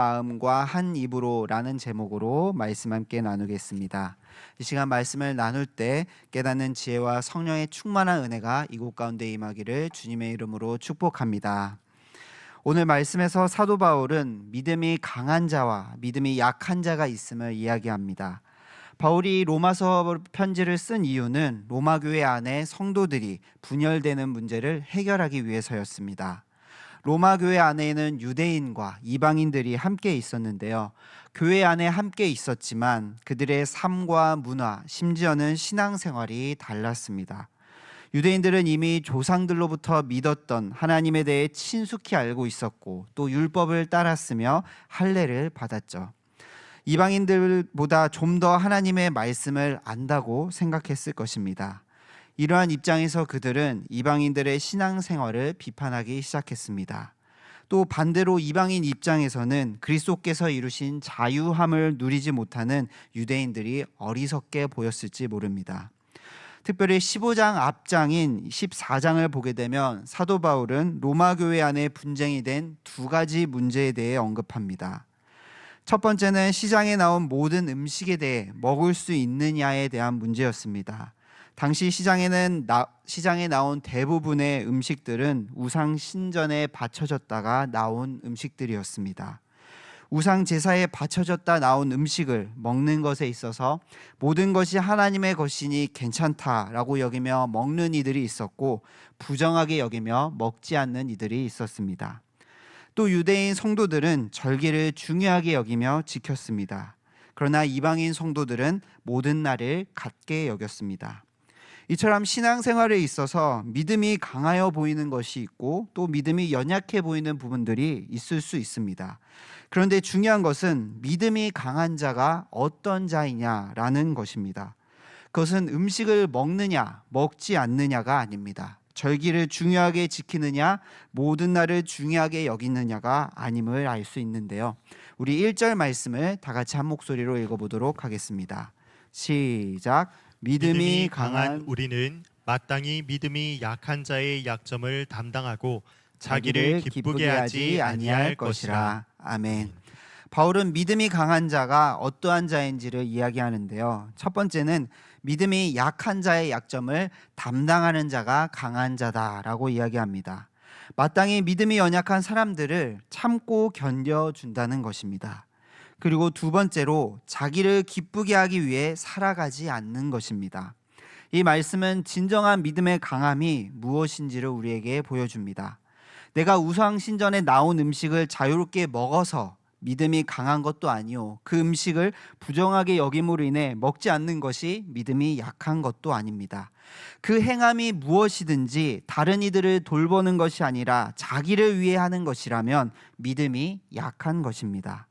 마음과 한 입으로라는 제목으로 말씀 함께 나누겠습니다. 이 시간 말씀을 나눌 때 깨닫는 지혜와 성령의 충만한 은혜가 이곳 가운데 임하기를 주님의 이름으로 축복합니다. 오늘 말씀에서 사도 바울은 믿음이 강한 자와 믿음이 약한 자가 있음을 이야기합니다. 바울이 로마서 편지를 쓴 이유는 로마 교회 안에 성도들이 분열되는 문제를 해결하기 위해서였습니다. 로마 교회 안에는 유대인과 이방인들이 함께 있었는데요. 교회 안에 함께 있었지만 그들의 삶과 문화, 심지어는 신앙생활이 달랐습니다. 유대인들은 이미 조상들로부터 믿었던 하나님에 대해 친숙히 알고 있었고 또 율법을 따랐으며 할례를 받았죠. 이방인들보다 좀 더 하나님의 말씀을 안다고 생각했을 것입니다. 이러한 입장에서 그들은 이방인들의 신앙생활을 비판하기 시작했습니다. 또 반대로 이방인 입장에서는 그리스도께서 이루신 자유함을 누리지 못하는 유대인들이 어리석게 보였을지 모릅니다. 특별히 15장 앞장인 14장을 보게 되면 사도 바울은 로마 교회 안에 분쟁이 된 두 가지 문제에 대해 언급합니다. 첫 번째는 시장에 나온 모든 음식에 대해 먹을 수 있느냐에 대한 문제였습니다. 당시 시장에 나온 대부분의 음식들은 우상 신전에 바쳐졌다가 나온 음식들이었습니다. 우상 제사에 바쳐졌다 나온 음식을 먹는 것에 있어서 모든 것이 하나님의 것이니 괜찮다라고 여기며 먹는 이들이 있었고, 부정하게 여기며 먹지 않는 이들이 있었습니다. 또 유대인 성도들은 절기를 중요하게 여기며 지켰습니다. 그러나 이방인 성도들은 모든 날을 같게 여겼습니다. 이처럼 신앙생활에 있어서 믿음이 강하여 보이는 것이 있고 또 믿음이 연약해 보이는 부분들이 있을 수 있습니다. 그런데 중요한 것은 믿음이 강한 자가 어떤 자이냐라는 것입니다. 그것은 음식을 먹느냐 먹지 않느냐가 아닙니다. 절기를 중요하게 지키느냐 모든 날을 중요하게 여기느냐가 아님을 알 수 있는데요. 우리 1절 말씀을 다 같이 한 목소리로 읽어보도록 하겠습니다. 시작. 믿음이 강한 우리는 마땅히 믿음이 약한 자의 약점을 담당하고 자기를 기쁘게 하지 아니할 것이라. 아멘. 바울은 믿음이 강한 자가 어떠한 자인지를 이야기하는데요. 첫 번째는 믿음이 약한 자의 약점을 담당하는 자가 강한 자다라고 이야기합니다. 마땅히 믿음이 연약한 사람들을 참고 견뎌준다는 것입니다. 그리고 두 번째로 자기를 기쁘게 하기 위해 살아가지 않는 것입니다. 이 말씀은 진정한 믿음의 강함이 무엇인지를 우리에게 보여줍니다. 내가 우상 신전에 나온 음식을 자유롭게 먹어서 믿음이 강한 것도 아니요, 그 음식을 부정하게 여김으로 인해 먹지 않는 것이 믿음이 약한 것도 아닙니다. 그 행함이 무엇이든지 다른 이들을 돌보는 것이 아니라 자기를 위해 하는 것이라면 믿음이 약한 것입니다.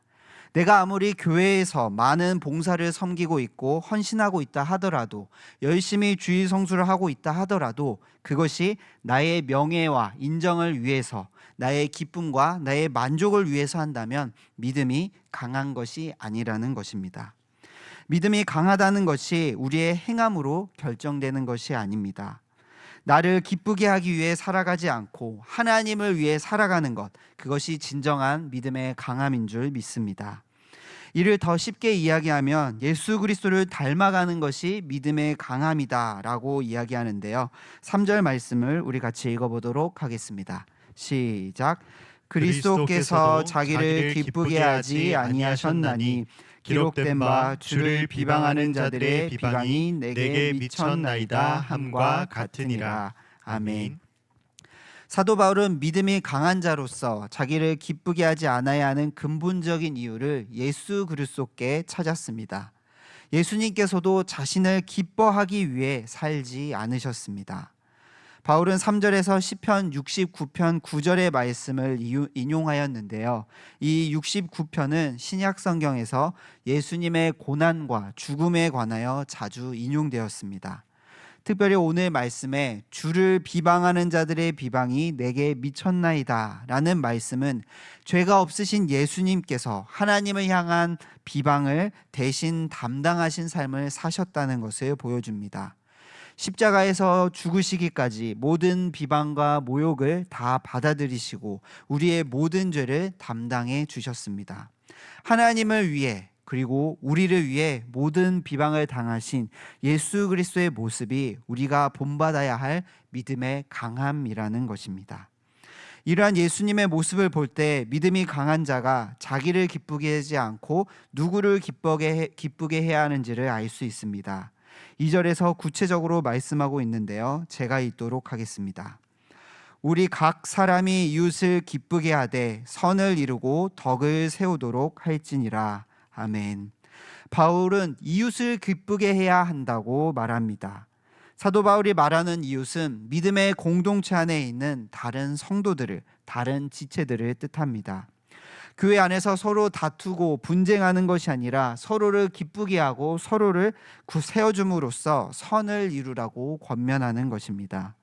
내가 아무리 교회에서 많은 봉사를 섬기고 있고 헌신하고 있다 하더라도, 열심히 주일 성수를 하고 있다 하더라도 그것이 나의 명예와 인정을 위해서, 나의 기쁨과 나의 만족을 위해서 한다면 믿음이 강한 것이 아니라는 것입니다. 믿음이 강하다는 것이 우리의 행함으로 결정되는 것이 아닙니다. 나를 기쁘게 하기 위해 살아가지 않고 하나님을 위해 살아가는 것, 그것이 진정한 믿음의 강함인 줄 믿습니다. 이를 더 쉽게 이야기하면 예수 그리스도를 닮아가는 것이 믿음의 강함이다라고 이야기하는데요. 3절 말씀을 우리 같이 읽어보도록 하겠습니다. 시작. 그리스도께서 자기를 기쁘게 하지 아니하셨나니 기록된 바 주를 비방하는 자들의 비방이 내게 미쳤나이다 함과 같으니라. 아멘. 사도 바울은 믿음이 강한 자로서 자기를 기쁘게 하지 않아야 하는 근본적인 이유를 예수 그리스도께 찾았습니다. 예수님께서도 자신을 기뻐하기 위해 살지 않으셨습니다. 바울은 3절에서 시편 69편 9절의 말씀을 인용하였는데요. 이 69편은 신약 성경에서 예수님의 고난과 죽음에 관하여 자주 인용되었습니다. 특별히 오늘 말씀에 주를 비방하는 자들의 비방이 내게 미쳤나이다 라는 말씀은 죄가 없으신 예수님께서 하나님을 향한 비방을 대신 담당하신 삶을 사셨다는 것을 보여줍니다. 십자가에서 죽으시기까지 모든 비방과 모욕을 다 받아들이시고 우리의 모든 죄를 담당해 주셨습니다. 하나님을 위해 그리고 우리를 위해 모든 비방을 당하신 예수 그리스도의 모습이 우리가 본받아야 할 믿음의 강함이라는 것입니다. 이러한 예수님의 모습을 볼 때 믿음이 강한 자가 자기를 기쁘게 하지 않고 누구를 기쁘게 해야 하는지를 알 수 있습니다. 2절에서 구체적으로 말씀하고 있는데요. 제가 읽도록 하겠습니다. 우리 각 사람이 이웃을 기쁘게 하되 선을 이루고 덕을 세우도록 할지니라. 아멘. 바울은 이웃을 기쁘게 해야 한다고 말합니다. 사도 바울이 말하는 이웃은 믿음의 공동체 안에 있는 다른 성도들을, 다른 지체들을 뜻합니다. 교회 안에서 서로 다투고 분쟁하는 것이 아니라 서로를 기쁘게 하고 서로를 세워줌으로써 선을 이루라고 권면하는 것입니다.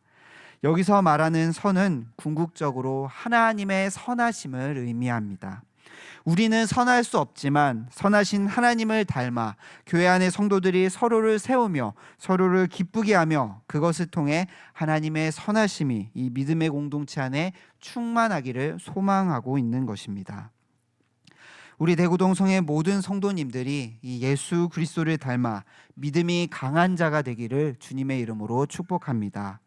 여기서 말하는 선은 궁극적으로 하나님의 선하심을 의미합니다. 우리는 선할 수 없지만 선하신 하나님을 닮아 교회 안의 성도들이 서로를 세우며 서로를 기쁘게 하며 그것을 통해 하나님의 선하심이 이 믿음의 공동체 안에 충만하기를 소망하고 있는 것입니다. 우리 대구동성의 모든 성도님들이 이 예수 그리스도를 닮아 믿음이 강한 자가 되기를 주님의 이름으로 축복합니다.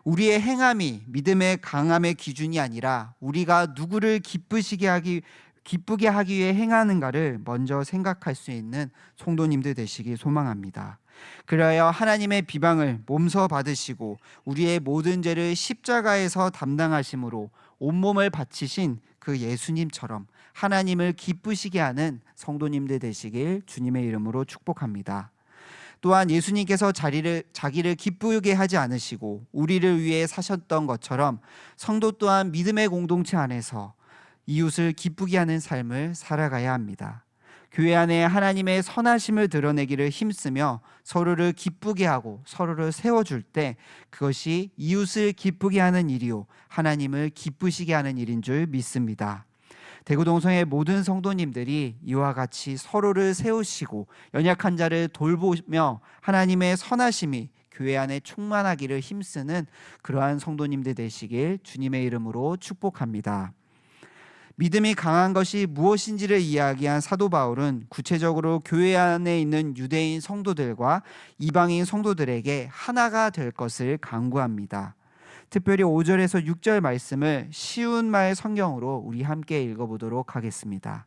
우리의 행함이 믿음의 강함의 기준이 아니라 우리가 누구를 기쁘게 하기 위해 행하는가를 먼저 생각할 수 있는 성도님들 되시기 소망합니다. 그래야 하나님의 비방을 몸소 받으시고 우리의 모든 죄를 십자가에서 담당하심으로 온몸을 바치신 그 예수님처럼 하나님을 기쁘시게 하는 성도님들 되시길 주님의 이름으로 축복합니다. 또한 예수님께서 자기를 기쁘게 하지 않으시고 우리를 위해 사셨던 것처럼 성도 또한 믿음의 공동체 안에서 이웃을 기쁘게 하는 삶을 살아가야 합니다. 교회 안에 하나님의 선하심을 드러내기를 힘쓰며 서로를 기쁘게 하고 서로를 세워줄 때 그것이 이웃을 기쁘게 하는 일이요 하나님을 기쁘시게 하는 일인 줄 믿습니다. 대구동성의 모든 성도님들이 이와 같이 서로를 세우시고 연약한 자를 돌보며 하나님의 선하심이 교회 안에 충만하기를 힘쓰는 그러한 성도님들 되시길 주님의 이름으로 축복합니다. 믿음이 강한 것이 무엇인지를 이야기한 사도 바울은 구체적으로 교회 안에 있는 유대인 성도들과 이방인 성도들에게 하나가 될 것을 강구합니다. 특별히 5절에서 6절 말씀을 쉬운 말 성경으로 우리 함께 읽어보도록 하겠습니다.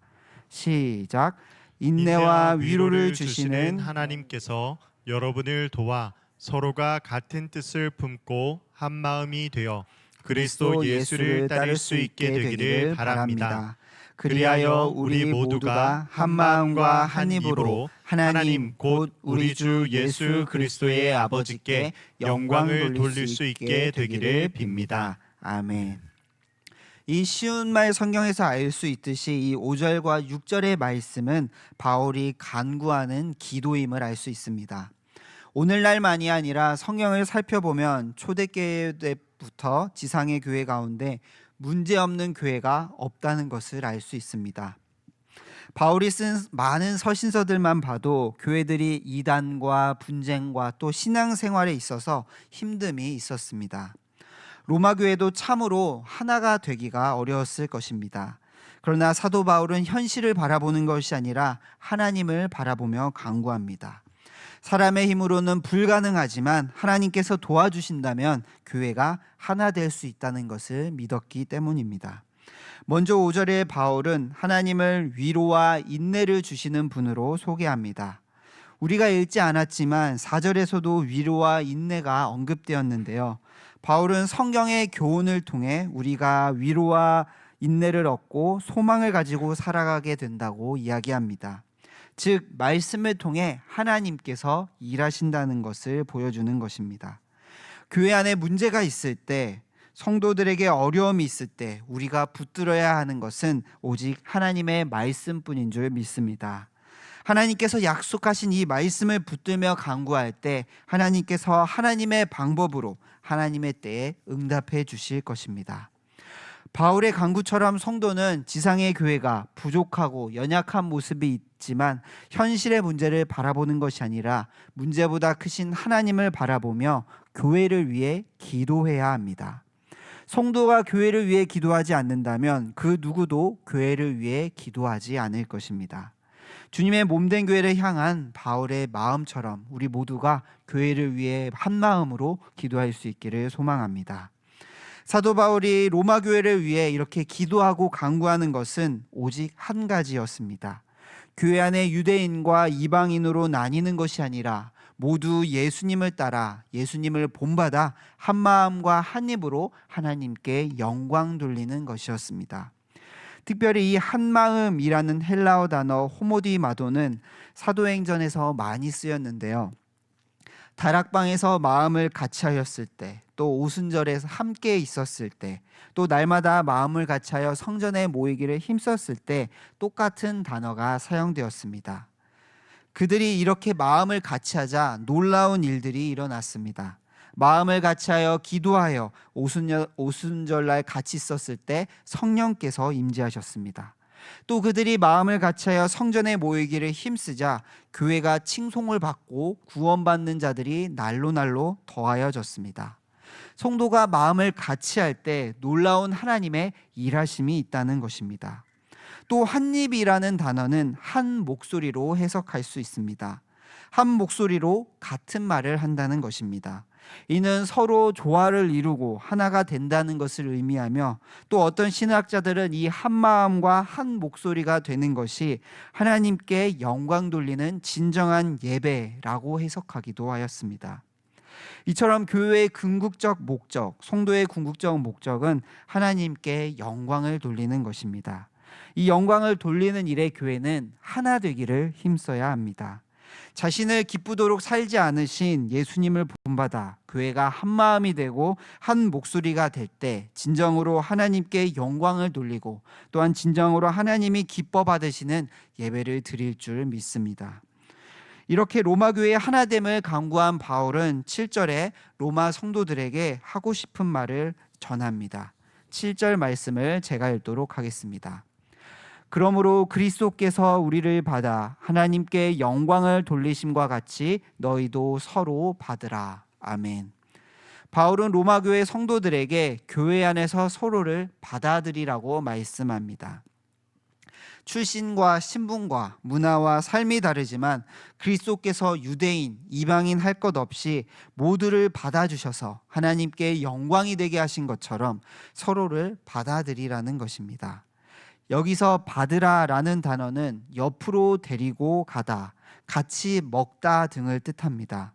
시작. 인내와 위로를 주시는 하나님께서 여러분을 도와 서로가 같은 뜻을 품고 한 마음이 되어 그리스도 예수를 따를 수 있게 되기를 바랍니다. 그리하여 우리 모두가 한 마음과 한 입으로 하나님 곧 우리 주 예수 그리스도의 아버지께 영광을 돌릴 수 있게 되기를 빕니다. 아멘. 이 쉬운 말 성경에서 알 수 있듯이 이 5절과 6절의 말씀은 바울이 간구하는 기도임을 알 수 있습니다. 오늘날만이 아니라 성경을 살펴보면 초대교회 때부터 지상의 교회 가운데 문제없는 교회가 없다는 것을 알 수 있습니다. 바울이 쓴 많은 서신서들만 봐도 교회들이 이단과 분쟁과 또 신앙생활에 있어서 힘듦이 있었습니다. 로마 교회도 참으로 하나가 되기가 어려웠을 것입니다. 그러나 사도 바울은 현실을 바라보는 것이 아니라 하나님을 바라보며 간구합니다. 사람의 힘으로는 불가능하지만 하나님께서 도와주신다면 교회가 하나 될 수 있다는 것을 믿었기 때문입니다. 먼저 5절에 바울은 하나님을 위로와 인내를 주시는 분으로 소개합니다. 우리가 읽지 않았지만 4절에서도 위로와 인내가 언급되었는데요. 바울은 성경의 교훈을 통해 우리가 위로와 인내를 얻고 소망을 가지고 살아가게 된다고 이야기합니다. 즉 말씀을 통해 하나님께서 일하신다는 것을 보여주는 것입니다. 교회 안에 문제가 있을 때, 성도들에게 어려움이 있을 때 우리가 붙들어야 하는 것은 오직 하나님의 말씀뿐인 줄 믿습니다. 하나님께서 약속하신 이 말씀을 붙들며 간구할 때 하나님께서 하나님의 방법으로 하나님의 때에 응답해 주실 것입니다. 바울의 간구처럼 성도는 지상의 교회가 부족하고 연약한 모습이 있지만 현실의 문제를 바라보는 것이 아니라 문제보다 크신 하나님을 바라보며 교회를 위해 기도해야 합니다. 성도가 교회를 위해 기도하지 않는다면 그 누구도 교회를 위해 기도하지 않을 것입니다. 주님의 몸된 교회를 향한 바울의 마음처럼 우리 모두가 교회를 위해 한 마음으로 기도할 수 있기를 소망합니다. 사도 바울이 로마 교회를 위해 이렇게 기도하고 간구하는 것은 오직 한 가지였습니다. 교회 안에 유대인과 이방인으로 나뉘는 것이 아니라 모두 예수님을 따라 예수님을 본받아 한 마음과 한 입으로 하나님께 영광 돌리는 것이었습니다. 특별히 이 한마음이라는 헬라어 단어 호모디마도는 사도행전에서 많이 쓰였는데요. 다락방에서 마음을 같이 하였을 때, 또 오순절에서 함께 있었을 때, 또 날마다 마음을 같이하여 성전에 모이기를 힘썼을 때 똑같은 단어가 사용되었습니다. 그들이 이렇게 마음을 같이하자 놀라운 일들이 일어났습니다. 마음을 같이하여 기도하여 오순절날 같이 있었을 때 성령께서 임재하셨습니다. 또 그들이 마음을 같이하여 성전에 모이기를 힘쓰자 교회가 칭송을 받고 구원받는 자들이 날로 더하여졌습니다. 성도가 마음을 같이할 때 놀라운 하나님의 일하심이 있다는 것입니다. 또 한입이라는 단어는 한 목소리로 해석할 수 있습니다. 한 목소리로 같은 말을 한다는 것입니다. 이는 서로 조화를 이루고 하나가 된다는 것을 의미하며, 또 어떤 신학자들은 이 한 마음과 한 목소리가 되는 것이 하나님께 영광 돌리는 진정한 예배라고 해석하기도 하였습니다. 이처럼 교회의 궁극적 목적, 성도의 궁극적 목적은 하나님께 영광을 돌리는 것입니다. 이 영광을 돌리는 일에 교회는 하나 되기를 힘써야 합니다. 자신을 기쁘도록 살지 않으신 예수님을 본받아 교회가 한 마음이 되고 한 목소리가 될 때 진정으로 하나님께 영광을 돌리고 또한 진정으로 하나님이 기뻐 받으시는 예배를 드릴 줄 믿습니다. 이렇게 로마 교회의 하나됨을 강구한 바울은 7절에 로마 성도들에게 하고 싶은 말을 전합니다. 7절 말씀을 제가 읽도록 하겠습니다. 그러므로 그리스도께서 우리를 받아 하나님께 영광을 돌리심과 같이 너희도 서로 받으라. 아멘. 바울은 로마 교회 성도들에게 교회 안에서 서로를 받아들이라고 말씀합니다. 출신과 신분과 문화와 삶이 다르지만 그리스도께서 유대인, 이방인 할 것 없이 모두를 받아주셔서 하나님께 영광이 되게 하신 것처럼 서로를 받아들이라는 것입니다. 여기서 받으라라는 단어는 옆으로 데리고 가다, 같이 먹다 등을 뜻합니다.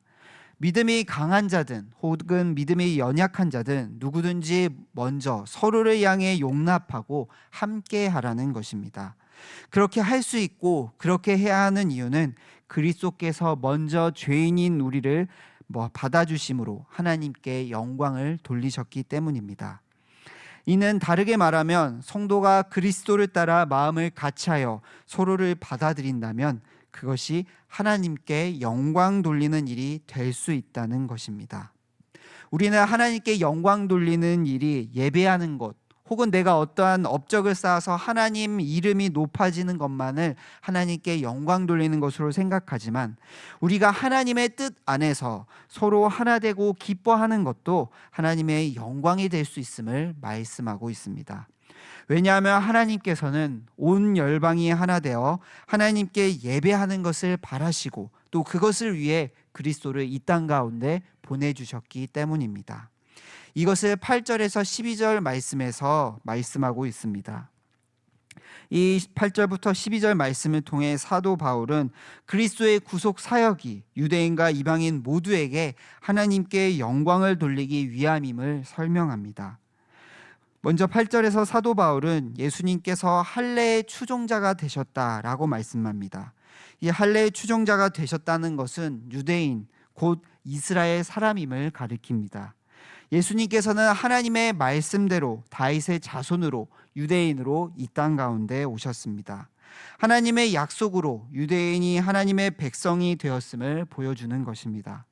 믿음이 강한 자든 혹은 믿음이 연약한 자든 누구든지 먼저 서로를 향해 용납하고 함께 하라는 것입니다. 그렇게 할 수 있고 그렇게 해야 하는 이유는 그리스도께서 먼저 죄인인 우리를 받아주심으로 하나님께 영광을 돌리셨기 때문입니다. 이는 다르게 말하면 성도가 그리스도를 따라 마음을 같이하여 서로를 받아들인다면 그것이 하나님께 영광 돌리는 일이 될 수 있다는 것입니다. 우리는 하나님께 영광 돌리는 일이 예배하는 것 혹은 내가 어떠한 업적을 쌓아서 하나님 이름이 높아지는 것만을 하나님께 영광 돌리는 것으로 생각하지만 우리가 하나님의 뜻 안에서 서로 하나 되고 기뻐하는 것도 하나님의 영광이 될 수 있음을 말씀하고 있습니다. 왜냐하면 하나님께서는 온 열방이 하나 되어 하나님께 예배하는 것을 바라시고 또 그것을 위해 그리스도를 이 땅 가운데 보내주셨기 때문입니다. 이것을 8절에서 12절 말씀에서 말씀하고 있습니다. 이 8절부터 12절 말씀을 통해 사도 바울은 그리스도의 구속 사역이 유대인과 이방인 모두에게 하나님께 영광을 돌리기 위함임을 설명합니다. 먼저 8절에서 사도 바울은 예수님께서 할례의 추종자가 되셨다라고 말씀합니다. 이 할례의 추종자가 되셨다는 것은 유대인 곧 이스라엘 사람임을 가리킵니다. 예수님께서는 하나님의 말씀대로 다윗의 자손으로 유대인으로 이 땅 가운데 오셨습니다. 하나님의 약속으로 유대인이 하나님의 백성이 되었음을 보여주는 것입니다.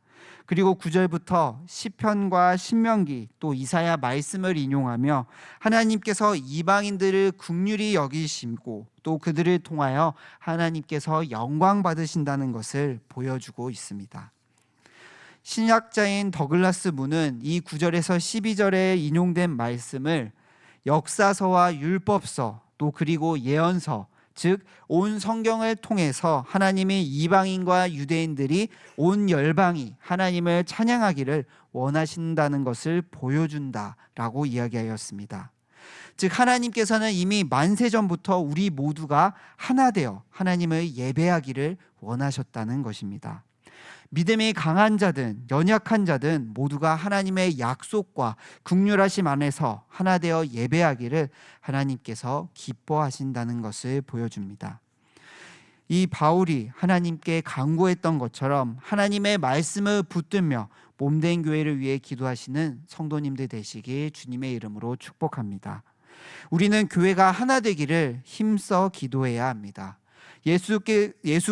그리고 9절부터 시편과 신명기 또 이사야 말씀을 인용하며 하나님께서 이방인들을 긍휼히 여기시고 또 그들을 통하여 하나님께서 영광 받으신다는 것을 보여주고 있습니다. 신학자인 더글라스 문은 이 9절에서 12절에 인용된 말씀을 역사서와 율법서 또 그리고 예언서, 즉 온 성경을 통해서 하나님이 이방인과 유대인들이 온 열방이 하나님을 찬양하기를 원하신다는 것을 보여준다라고 이야기하였습니다. 즉 하나님께서는 이미 만세전부터 우리 모두가 하나 되어 하나님을 예배하기를 원하셨다는 것입니다. 믿음이 강한 자든 연약한 자든 모두가 하나님의 약속과 긍휼하심 안에서 하나 되어 예배하기를 하나님께서 기뻐하신다는 것을 보여줍니다. 이 바울이 하나님께 간구했던 것처럼 하나님의 말씀을 붙들며 몸된 교회를 위해 기도하시는 성도님들 되시길 주님의 이름으로 축복합니다. 우리는 교회가 하나 되기를 힘써 기도해야 합니다. 예수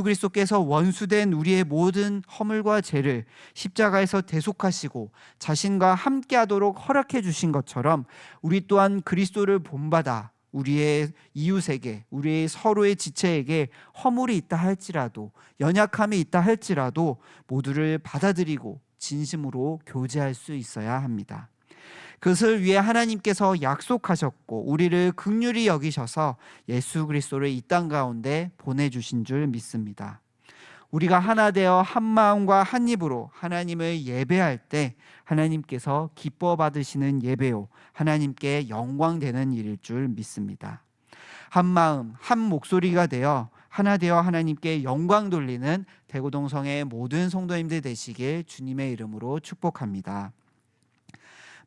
그리스도께서 원수된 우리의 모든 허물과 죄를 십자가에서 대속하시고 자신과 함께하도록 허락해 주신 것처럼 우리 또한 그리스도를 본받아 우리의 이웃에게, 우리의 서로의 지체에게 허물이 있다 할지라도, 연약함이 있다 할지라도 모두를 받아들이고 진심으로 교제할 수 있어야 합니다. 그것을 위해 하나님께서 약속하셨고 우리를 긍휼히 여기셔서 예수 그리스도를 이 땅 가운데 보내주신 줄 믿습니다. 우리가 하나 되어 한 마음과 한 입으로 하나님을 예배할 때 하나님께서 기뻐 받으시는 예배요 하나님께 영광되는 일일 줄 믿습니다. 한 마음 한 목소리가 되어 하나 되어 하나님께 영광 돌리는 대구동성의 모든 성도님들 되시길 주님의 이름으로 축복합니다.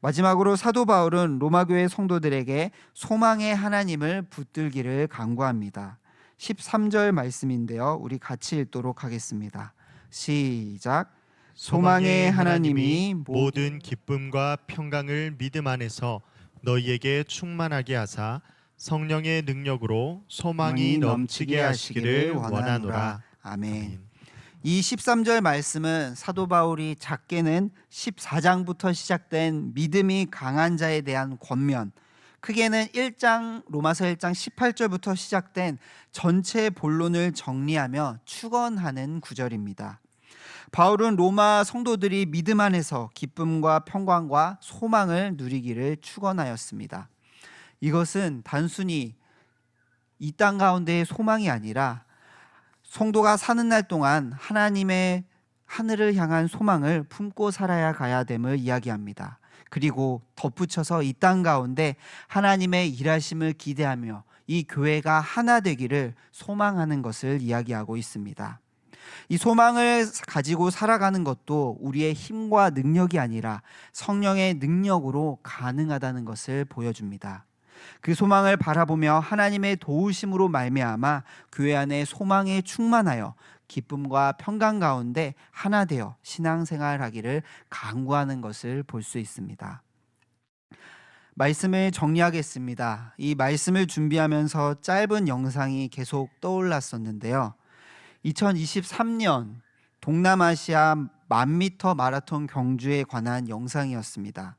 마지막으로 사도 바울은 로마교회 성도들에게 소망의 하나님을 붙들기를 간구합니다. 13절 말씀인데요. 우리 같이 읽도록 하겠습니다. 시작. 소망의 하나님이 모든 기쁨과 평강을 믿음 안에서 너희에게 충만하게 하사 성령의 능력으로 소망이 넘치게 하시기를 원하노라. 아멘. 이 13절 말씀은 사도 바울이 작게는 14장부터 시작된 믿음이 강한 자에 대한 권면, 크게는 로마서 1장 18절부터 시작된 전체 본론을 정리하며 축원하는 구절입니다. 바울은 로마 성도들이 믿음 안에서 기쁨과 평강과 소망을 누리기를 축원하였습니다. 이것은 단순히 이 땅 가운데의 소망이 아니라 성도가 사는 날 동안 하나님의 하늘을 향한 소망을 품고 살아야 가야 됨을 이야기합니다. 그리고 덧붙여서 이 땅 가운데 하나님의 일하심을 기대하며 이 교회가 하나 되기를 소망하는 것을 이야기하고 있습니다. 이 소망을 가지고 살아가는 것도 우리의 힘과 능력이 아니라 성령의 능력으로 가능하다는 것을 보여줍니다. 그 소망을 바라보며 하나님의 도우심으로 말미암아 교회 안에 소망에 충만하여 기쁨과 평강 가운데 하나 되어 신앙생활하기를 간구하는 것을 볼 수 있습니다. 말씀을 정리하겠습니다. 이 말씀을 준비하면서 짧은 영상이 계속 떠올랐었는데요. 2023년 동남아시아 1000m 마라톤 경주에 관한 영상이었습니다.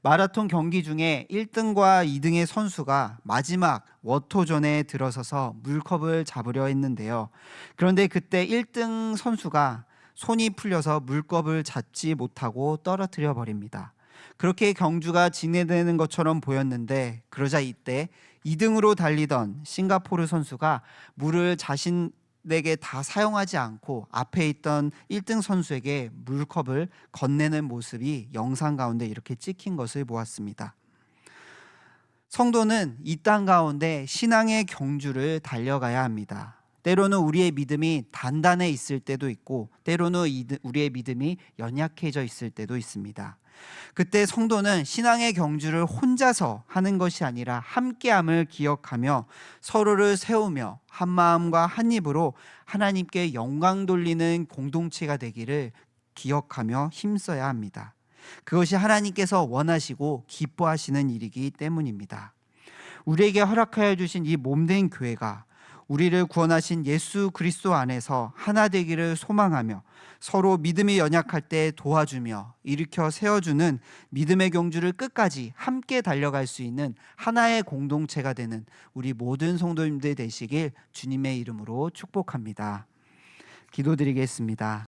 마라톤 경기 중에 1등과 2등의 선수가 마지막 워터존에 들어서서 물컵을 잡으려 했는데요. 그런데 그때 1등 선수가 손이 풀려서 물컵을 잡지 못하고 떨어뜨려 버립니다. 그렇게 경주가 진행되는 것처럼 보였는데 그러자 이때 2등으로 달리던 싱가포르 선수가 물을 자신에게 다 사용하지 않고 앞에 있던 1등 선수에게 물컵을 건네는 모습이 영상 가운데 이렇게 찍힌 것을 보았습니다. 성도는 이 땅 가운데 신앙의 경주를 달려가야 합니다. 때로는 우리의 믿음이 단단해 있을 때도 있고 때로는 우리의 믿음이 연약해져 있을 때도 있습니다. 그때 성도는 신앙의 경주를 혼자서 하는 것이 아니라 함께함을 기억하며 서로를 세우며 한 마음과 한 입으로 하나님께 영광 돌리는 공동체가 되기를 기억하며 힘써야 합니다. 그것이 하나님께서 원하시고 기뻐하시는 일이기 때문입니다. 우리에게 허락하여 주신 이 몸된 교회가 우리를 구원하신 예수 그리스도 안에서 하나 되기를 소망하며 서로 믿음이 연약할 때 도와주며 일으켜 세워주는 믿음의 경주를 끝까지 함께 달려갈 수 있는 하나의 공동체가 되는 우리 모든 성도님들 되시길 주님의 이름으로 축복합니다. 기도드리겠습니다.